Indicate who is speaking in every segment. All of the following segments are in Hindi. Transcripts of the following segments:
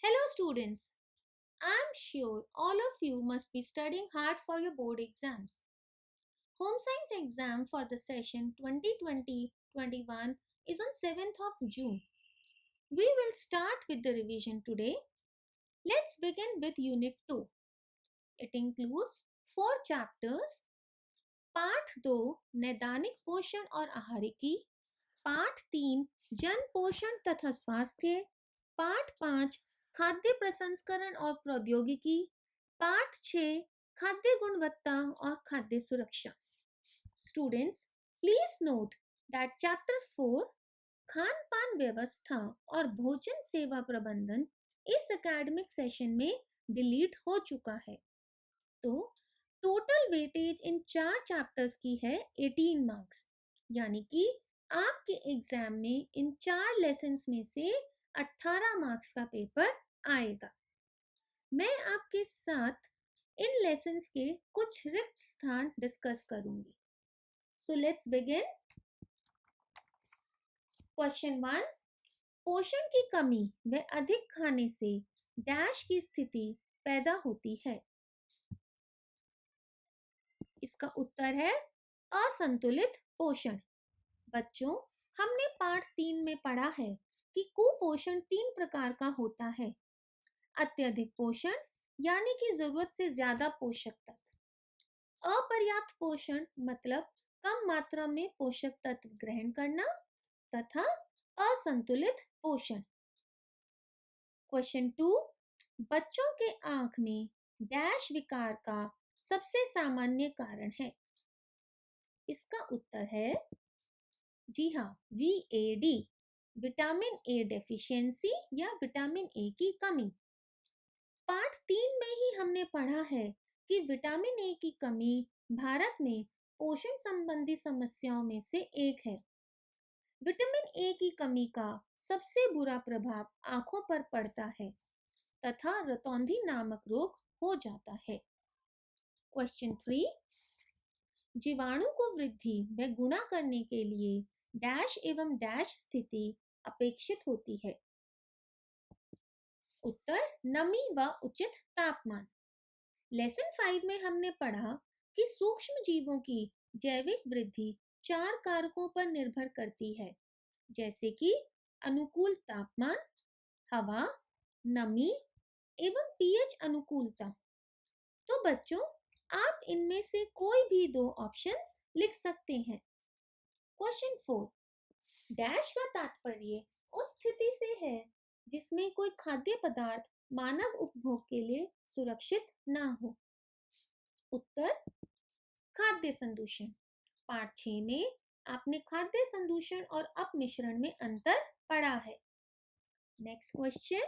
Speaker 1: Hello students, I am sure all of you must be studying hard for your board exams. Home science exam for the session 2020-21 is on 7th of June. We will start with the revision today. Let's begin with Unit 2. It includes 4 chapters. पाठ 2 नैदानिक पोषण और आहारिकी, पाठ 3 जन पोषण तथा स्वास्थ्य, पाठ 5 खाद्य प्रसंस्करण और प्रौद्योगिकी, पाठ 6 खाद्य गुणवत्ता और खाद्य सुरक्षा. Students, please note that chapter 4 Khan पान व्यवस्था और भोजन सेवा प्रबंधन इस एकेडमिक सेशन में डिलीट हो चुका है. तो टोटल वेटेज इन 4 चैप्टर्स की है 18 मार्क्स, यानी कि आपके एग्जाम में इन 4 लेसन्स में से 18 मार्क्स का पेपर आएगा. मैं आपके साथ इन लेसन्स के कुछ रिक्त स्थान डिस्कस करूंगी. So let's begin. क्वेश्चन 1. पोषण की कमी व अधिक खाने से डैश की स्थिति पैदा होती है. इसका उत्तर है असंतुलित पोषण. बच्चों, हमने पाठ 3 में पढ़ा है कि कुपोषण 3 प्रकार का होता है. अत्यधिक पोषण यानी कि जरूरत से ज्यादा पोषक तत्व, अपर्याप्त पोषण मतलब कम मात्रा में पोषक तत्व ग्रहण करना, तथा असंतुलित पोषण. क्वेश्चन 2. बच्चों के आंख में डैश विकार का सबसे सामान्य कारण है. इसका उत्तर है जी हाँ, VAD, विटामिन ए डेफिशिएंसी या विटामिन ए की कमी. पाठ 3 में ही हमने पढ़ा है कि विटामिन ए की कमी भारत में पोषण संबंधी समस्याओं में से एक है. विटामिन ए की कमी का सबसे बुरा प्रभाव आंखों पर पड़ता है तथा रतौंधी नामक रोग हो जाता है. क्वेश्चन 3. जीवाणु को वृद्धि व गुणा करने के लिए डैश एवं डैश स्थिति अपेक्षित होती है. उत्तर नमी व उचित तापमान. लेसन 5 में हमने पढ़ा कि सूक्ष्म जीवों की जैविक वृद्धि 4 कारकों पर निर्भर करती है, जैसे कि अनुकूल तापमान, हवा, नमी एवं पीएच अनुकूलता. तो बच्चों, आप इनमें से कोई भी 2 ऑप्शंस लिख सकते हैं. क्वेश्चन 4. डैश का तात्पर्य उस स्थिति से है जिसमें कोई खाद्य पदार्थ मानव उपभोग के लिए सुरक्षित ना हो. उत्तर खाद्य संदूषण. पाठ 6 में आपने खाद्य संदूषण और अपमिश्रण में अंतर पढ़ा है. Next question.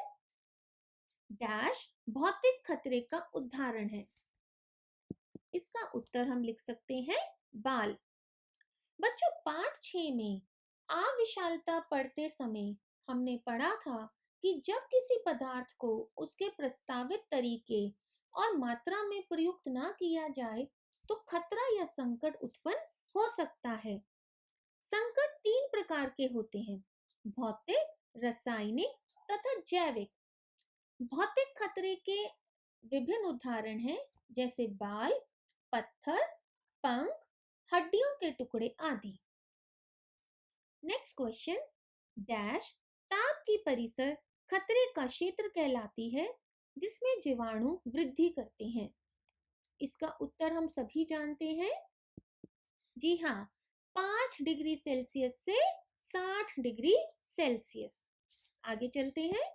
Speaker 1: डैश भौतिक खतरे का उदाहरण है. इसका उत्तर हम लिख सकते हैं बाल. बच्चों, पाठ 6 में अविशालता पढ़ते समय हमने पढ़ा था कि जब किसी पदार्थ को उसके प्रस्तावित तरीके और मात्रा में प्रयुक्त ना किया जाए तो खतरा या संकट उत्पन्न हो सकता है. संकट 3 प्रकार के होते हैं: भौतिक, रासायनिक तथा जैविक. भौतिक खतरे के विभिन्न उदाहरण हैं, जैसे बाल, पत्थर, पंख, हड्डियों के टुकड़े आदि. Next question. डैश ताप की परिसर खतरे का क्षेत्र कहलाती है जिसमें जीवाणु वृद्धि करते हैं. इसका उत्तर हम सभी जानते हैं. जी हाँ, 5 डिग्री सेल्सियस से 60 डिग्री सेल्सियस. आगे चलते हैं.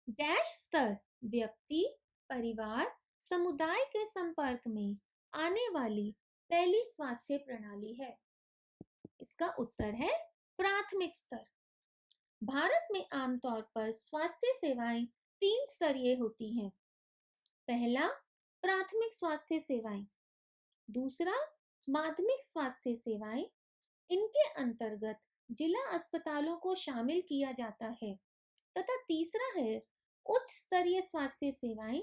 Speaker 1: डैश स्तर व्यक्ति, परिवार, समुदाय के संपर्क में आने वाली पहली स्वास्थ्य प्रणाली है. इसका उत्तर है प्राथमिक स्तर. भारत में आमतौर पर स्वास्थ्य सेवाएं 3 स्तरीय होती हैं. पहला प्राथमिक स्वास्थ्य सेवाएं, दूसरा माध्यमिक स्वास्थ्य सेवाएं, इनके अंतर्गत जिला अस्पतालों को शामिल किया जाता है, तथा तीसरा है उच्च स्तरीय स्वास्थ्य सेवाएं.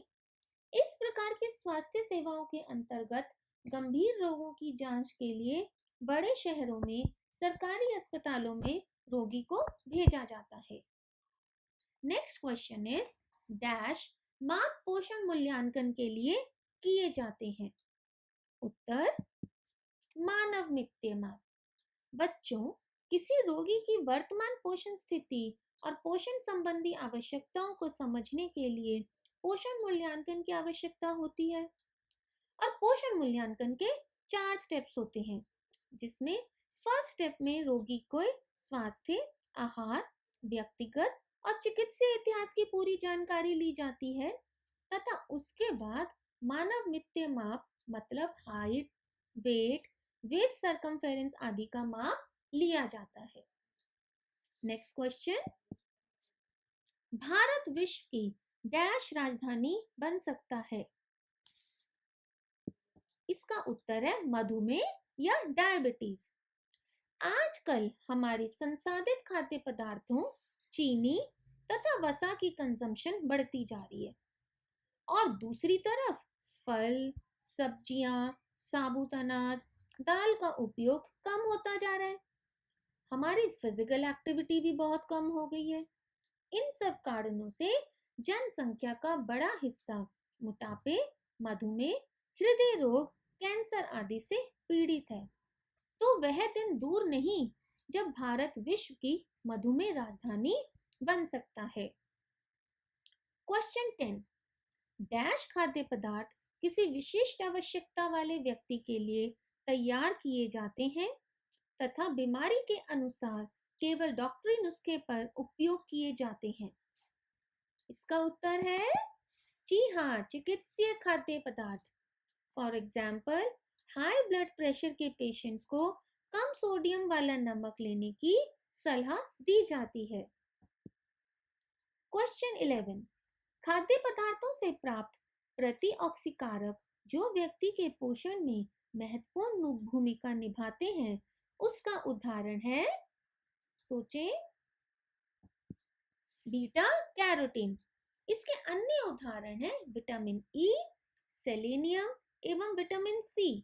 Speaker 1: इस प्रकार की स्वास्थ्य सेवाओं के अंतर्गत गंभीर रोगों की जांच के लिए बड़े शहरों में सरकारी अस्पतालों में रोगी को भेजा जाता है. नेक्स्ट क्वेश्चन इज डैश माप पोषण मूल्यांकन के लिए किए जाते हैं। उत्तर मानव मित्य माप। बच्चों, किसी रोगी की वर्तमान पोषण स्थिति और पोषण संबंधी आवश्यकताओं को समझने के लिए पोषण मूल्यांकन की आवश्यकता होती है। और पोषण मूल्यांकन के 4 स्टेप्स होते हैं, जिसमें फर्स्ट स्टेप में रोगी को स्वास्थ्य, आहार, व्यक्तिगत और चिकित्सीय इतिहास की पूरी जानकारी ली जाती है तथा उसके बाद मानव मित्य माप मतलब हाइट, वेट, वेस्ट सरकमफेरेंस आदि का माप लिया जाता है। नेक्स्ट क्वेश्चन, भारत विश्व की डैश राजधानी बन सकता है। इसका उत्तर है मधुमेह या डायबिटीज। आजकल हमारे संसाधित खाद्य पदार्थों, चीनी तथा वसा की कंजम्पशन बढ़ती जा रही है और दूसरी तरफ फल, सब्जियां, साबुत अनाज, दाल का उपयोग कम होता जा रहा है। हमारी फिजिकल एक्टिविटी भी बहुत कम हो गई है। इन सब कारणों से जनसंख्या का बड़ा हिस्सा मोटापे, मधुमेह, हृदय रोग, कैंसर आदि से पीड़ित है। तो वह दिन दूर नहीं जब भारत विश्व की मधुमेह राजधानी बन सकता है। क्वेश्चन 10, डैश खाद्य पदार्थ किसी विशिष्ट आवश्यकता वाले व्यक्ति के लिए तैयार किए जाते हैं तथा बीमारी के अनुसार केवल डॉक्टरी नुस्खे पर उपयोग किए जाते हैं। इसका उत्तर है जी हाँ, चिकित्सीय खाद्य पदार्थ। For example, high blood pressure के पेशेंट्स को कम सोडियम वाला नमक लेने की सलाह दी जाती है। क्वेश्चन 11, खाद्य पदार्थों से प्राप्त प्रतिऑक्सीकारक जो व्यक्ति के पोषण में महत्वपूर्ण भूमिका निभाते हैं, उसका उदाहरण है, सोचें, बीटा कैरोटीन। इसके अन्य उदाहरण है विटामिन ई, सेलेनियम एवं विटामिन सी।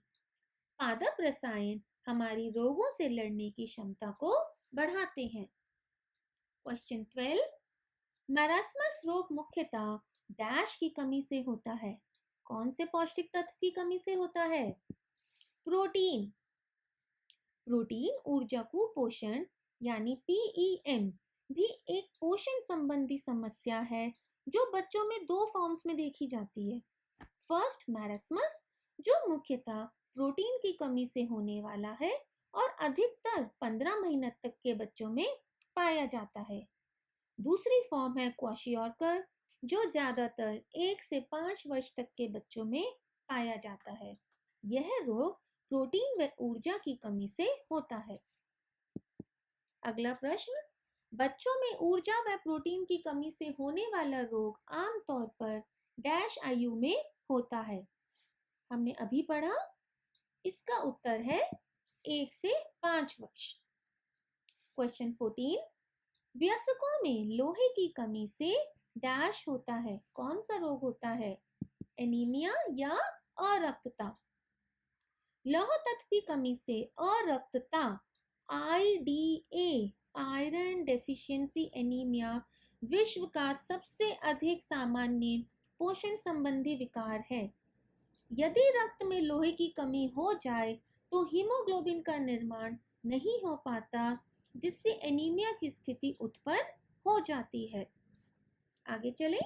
Speaker 1: पादप रसायन हमारी रोगों से लड़ने की क्षमता को बढ़ाते हैं। क्वेश्चन 12, मैरास्मस रोग मुख्यतः डैश की कमी से होता है। कौन से पौष्टिक तत्व की कमी से होता है? प्रोटीन। प्रोटीन ऊर्जा कुपोषण यानी पीईएम भी एक पोषण संबंधी समस्या है जो बच्चों में 2 फॉर्म्स में देखी जाती है। फर्स्ट, मैरास्मस, जो मुख्यतः प्रोटीन की कमी से होने वाला है और अधिकतर 15 महीने तक के बच्चों में पाया जाता है। दूसरी फॉर्म है क्वाशियोर्कर, जो ज्यादातर 1 से 5 वर्ष तक के बच्चों में पाया जाता है। यह रोग प्रोटीन व ऊर्जा की कमी से होता है। अगला प्रश्न, बच्चों में ऊर्जा व प्रोटीन की कमी से होने वाला रोग आमतौर पर डैश आयु में होता है। हमने अभी पढ़ा, इसका उत्तर है 1 से 5 वर्ष। क्वेश्चन 14, वयस्कों में लोहे की कमी से डैश होता है। कौन सा रोग होता है? एनीमिया या अरक्तता। लौह तत्व की कमी से अरक्तता आईडीए, आयरन डेफिशिएंसी एनीमिया, विश्व का सबसे अधिक सामान्य पोषण संबंधी विकार है। यदि रक्त में लोहे की कमी हो जाए तो हीमोग्लोबिन का निर्माण नहीं हो पाता, जिससे एनीमिया की स्थिति उत्पन्न हो जाती है। आगे चले।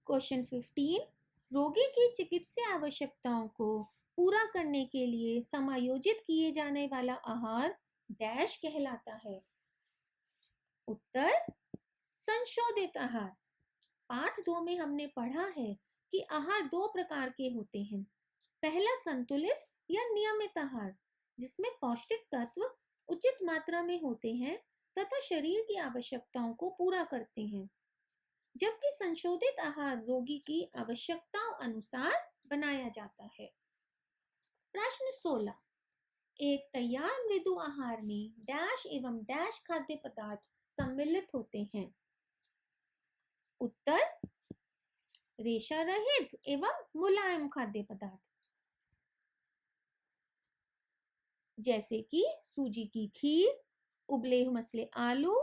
Speaker 1: क्वेश्चन 15, रोगी की चिकित्सीय आवश्यकताओं को पूरा करने के लिए समायोजित किए जाने वाला आहार डैश कहलाता है। उत्तर संशोधित आहार। पाठ 2 में हमने पढ़ा है कि आहार 2 प्रकार के होते हैं। पहला संतुलित या नियमित आहार, जिसमें पौष्टिक तत्व उचित मात्रा में होते हैं तथा शरीर की आवश्यकताओं को पूरा करते हैं, जबकि संशोधित आहार रोगी की आवश्यकताओं अनुसार बनाया जाता है। प्रश्न 16, एक तैयार मृदु आहार में डैश एवं डैश खाद्य पदार्थ सम्मिलित होते हैं। उत्तर रेशा रहित एवं मुलायम खाद्य पदार्थ, जैसे कि सूजी की खीर, उबले मसले आलू,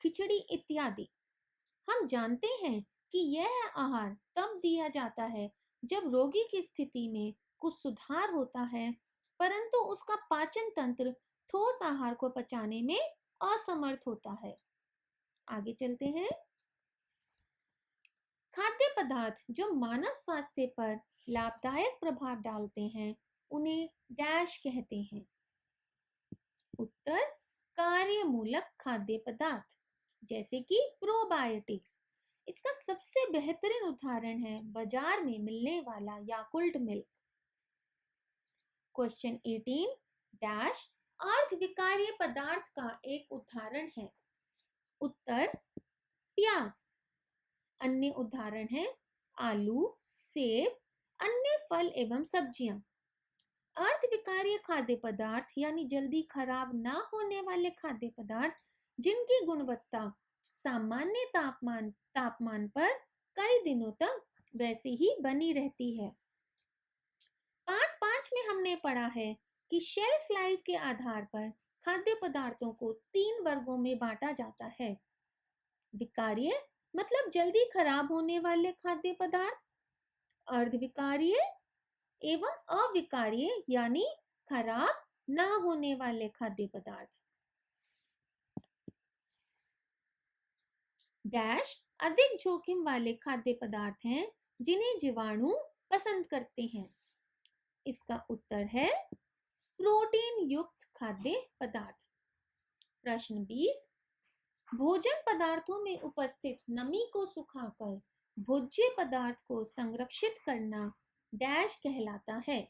Speaker 1: खिचड़ी इत्यादि। हम जानते हैं कि यह आहार तब दिया जाता है जब रोगी की स्थिति में कुछ सुधार होता है, परंतु उसका पाचन तंत्र ठोस आहार को पचाने में असमर्थ होता है। आगे चलते हैं। खाद्य पदार्थ जो मानव स्वास्थ्य पर लाभदायक प्रभाव डालते हैं उन्हें डैश कहते हैं। उत्तर, कार्यमूलक खाद्य पदार्थ जैसे कि प्रोबायोटिक्स। इसका सबसे बेहतरीन उदाहरण है बाजार में मिलने वाला याकुल्ट मिल्क। क्वेश्चन 18 डैश अर्धविकारीय पदार्थ का एक उदाहरण है। उत्तर, प्याज। अन्य उदाहरण है आलू, सेब, अन्य फल एवं सब्जियां। अर्धविकारीय खाद्य पदार्थ यानी जल्दी खराब ना होने वाले खाद्य पदार्थ जिनकी गुणवत्ता सामान्य तापमान पर कई दिनों तक वैसे ही बनी रहती है। पार्ट 5 में हमने पढ़ा है कि शेल्फ लाइफ के आधार पर खाद्य पदार्थों को 3 वर्गों में बांटा जाता है। विकार्य मतलब जल्दी खराब होने वाले खाद्य पदार्थ, अर्धविकार्य एवं अविकार्य यानी खराब ना होने वाले खाद्य पदार्थ। डैश अधिक जोखिम वाले खाद्य पदार्थ हैं जिन्हें जीवाणु पसंद करते हैं। इसका उत्तर है प्रोटीन युक्त खाद्य पदार्थ। प्रश्न 20 भोजन पदार्थों में उपस्थित नमी को सुखाकर भोज्य पदार्थ को संरक्षित करना डैश कहलाता है।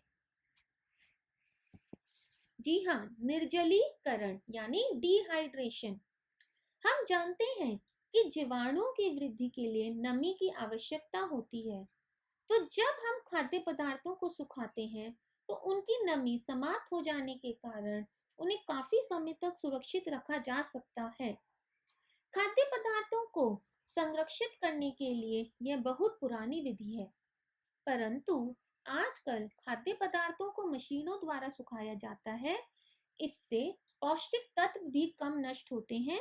Speaker 1: जी हाँ, निर्जलीकरण यानी डिहाइड्रेशन। हम जानते हैं कि जीवाणुओं की वृद्धि के लिए नमी की आवश्यकता होती है, तो जब हम खाद्य पदार्थों को सुखाते हैं तो उनकी नमी समाप्त हो जाने के कारण उन्हें काफी समय तक सुरक्षित रखा जा सकता है। खाद्य पदार्थों को संरक्षित करने के लिए यह बहुत पुरानी विधि है, परंतु आजकल खाद्य पदार्थों को मशीनों द्वारा सुखाया जाता है। इससे पौष्टिक तत्व भी कम नष्ट होते हैं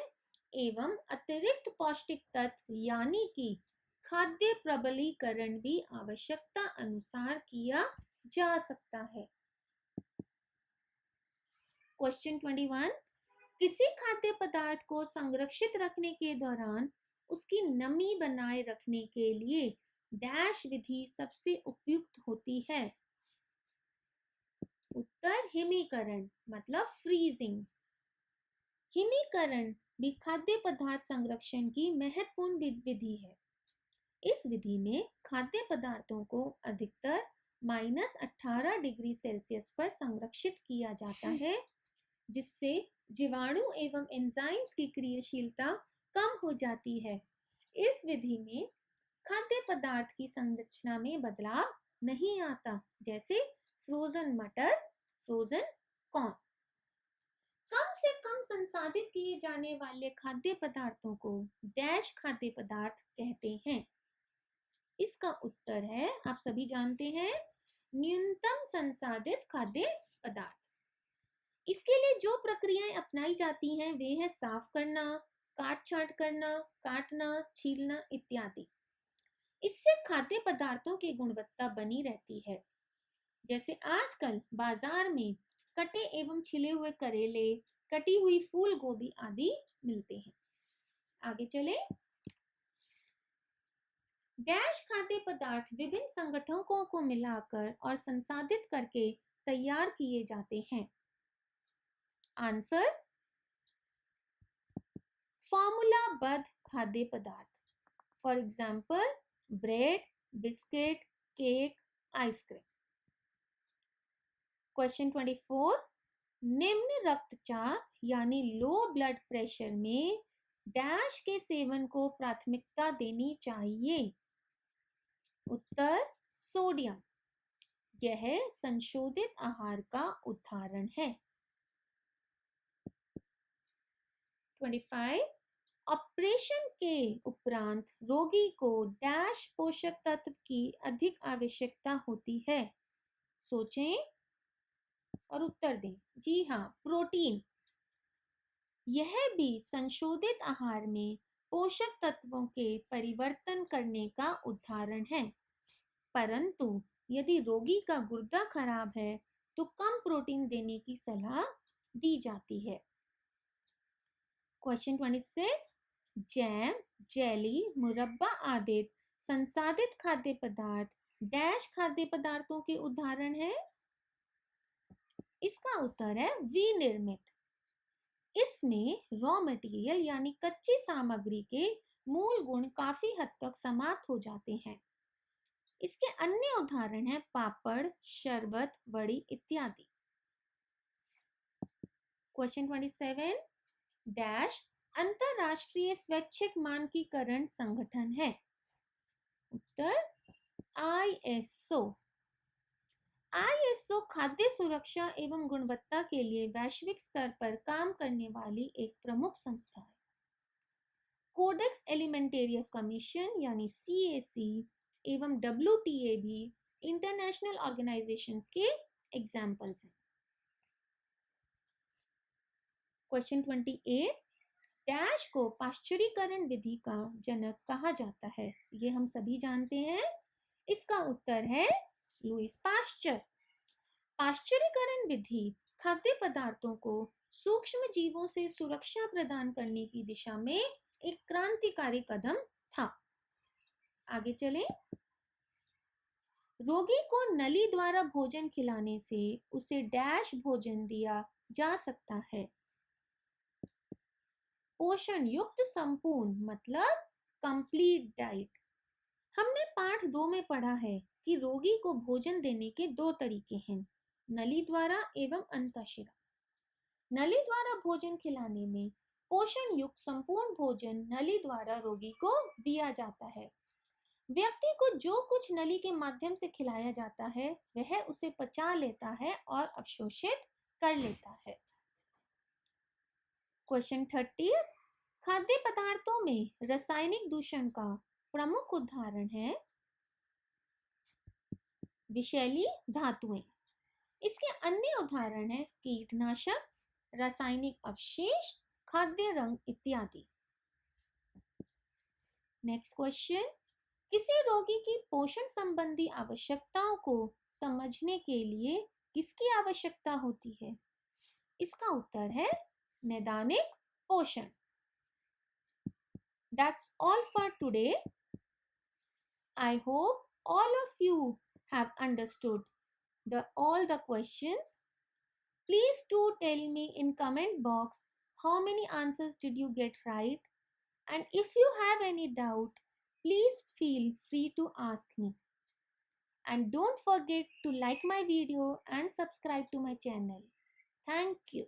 Speaker 1: एवं अतिरिक्त पौष्टिक तत्व यानी कि खाद्य प्रबलीकरण भी आवश्यकता अनुसार किया जा सकता है। क्वेश्चन 21 किसी खाद्य पदार्थ को संरक्षित रखने के दौरान उसकी नमी बनाए रखने के लिए डैश विधि सबसे उपयुक्त होती है। उत्तर, हिमीकरण मतलब फ्रीजिंग। हिमीकरण भी खाद्य पदार्थ संरक्षण की महत्वपूर्ण विधि है। इस विधि में खाद्य पदार्थों को अधिकतर -18 डिग्री सेल्सियस पर संरक्षित किया जाता है, जिससे जीवाणु एवं एंजाइम्स की क्रियाशीलता कम हो जाती है। इस विधि में खाद्य पदार्थ की संरचना में बदलाव नहीं आता, जैसे फ्रोजन मटर, फ्रोजन कॉर्न। कम से कम संसाधित किए जाने वाले खाद्य पदार्थों को डैश खाद्य पदार्थ कहते हैं। इसका उत्तर है, आप सभी जानते हैं, न्यूनतम संसाधित खाद्य पदार्थ। इसके लिए जो प्रक्रियाएं अपनाई जाती हैं वे है साफ करना, काट छांट करना, काटना, छीलना इत्यादि। इससे खाद्य पदार्थों की गुणवत्ता बनी रहती है। जैसे आजकल बाजार में कटे एवं छिले हुए करेले, कटी हुई फूल गोभी आदि मिलते हैं। आगे चले। डैश खाद्य पदार्थ विभिन्न संगठकों को मिलाकर और संसाधित करके तैयार किए जाते हैं। आंसर, फॉर्मूलाबद्ध खाद्य पदार्थ, for example bread, biscuit, cake, ice cream. Question 24 निम्न रक्तचाप यानी लो ब्लड प्रेशर में डैश के सेवन को प्राथमिकता देनी चाहिए। उत्तर, सोडियम। यह संशोधित आहार का उदाहरण है। 25 ऑपरेशन के उपरांत रोगी को डैश पोषक तत्व की अधिक आवश्यकता होती है। सोचें और उत्तर दें। जी हाँ, प्रोटीन। यह भी संशोधित आहार में पोषक तत्वों के परिवर्तन करने का उदाहरण है। परंतु यदि रोगी का गुर्दा खराब है तो कम प्रोटीन देने की सलाह दी जाती है। क्वेश्चन 26, जैम, जेली, मुरब्बा आदि संसाधित खाद्य पदार्थ डैश खाद्य पदार्थों के उदाहरण है। इसका उत्तर है विनिर्मित। इसमें रॉ मटेरियल यानी कच्ची सामग्री के मूल गुण काफी हद तक समाप्त हो जाते हैं। इसके अन्य उदाहरण हैं पापड़, शरबत, वड़ी इत्यादि। क्वेश्चन 27, डैश अंतरराष्ट्रीय स्वैच्छिक मानकीकरण संगठन है। उत्तर आईएसओ। आईएसओ खाद्य सुरक्षा एवं गुणवत्ता के लिए वैश्विक स्तर पर काम करने वाली एक प्रमुख संस्था है। कोडेक्स एलिमेंटेरियस कमीशन यानी सीएसी एवं डब्ल्यूटीए भी इंटरनेशनल ऑर्गेनाइजेशंस के एग्जाम्पल्स हैं। क्वेश्चन 28, डैश को पाश्चुरीकरण विधि का जनक कहा जाता है। ये हम सभी जानते हैं। इसका उत्तर है लुईस पाश्चर। पाश्चुरीकरण विधि खाद्य पदार्थों को सूक्ष्म जीवों से सुरक्षा प्रदान करने की दिशा में एक क्रांतिकारी कदम था। आगे चलें। रोगी को नली द्वारा भोजन खिलाने से उसे डैश भोजन दिया जा सकता है। पोषण युक्त संपूर्ण मतलब कंप्लीट डाइट। हमने पाठ 2 में पढ़ा है कि रोगी को भोजन देने के 2 तरीके हैं, नली द्वारा एवं अंतःशिरा। नली द्वारा भोजन खिलाने में पोषण युक्त संपूर्ण भोजन नली द्वारा रोगी को दिया जाता है। व्यक्ति को जो कुछ नली के माध्यम से खिलाया जाता है वह उसे पचा लेता है और अवशोषित कर लेता है। क्वेश्चन 30, खाद्य पदार्थों में रासायनिक दूषण का प्रमुख उदाहरण है विषैली धातुएं। इसके अन्य उदाहरण है कीटनाशक, रासायनिक अवशेष, खाद्य रंग इत्यादि। नेक्स्ट क्वेश्चन, किसी रोगी की पोषण संबंधी आवश्यकताओं को समझने के लिए किसकी आवश्यकता होती है? इसका उत्तर है नैदानिक पोषण। That's all for today. I hope all of you have understood all the questions. Please do tell me in comment box how many answers did you get right, and if you have any doubt, please feel free to ask me. And don't forget to like my video and subscribe to my channel. Thank you.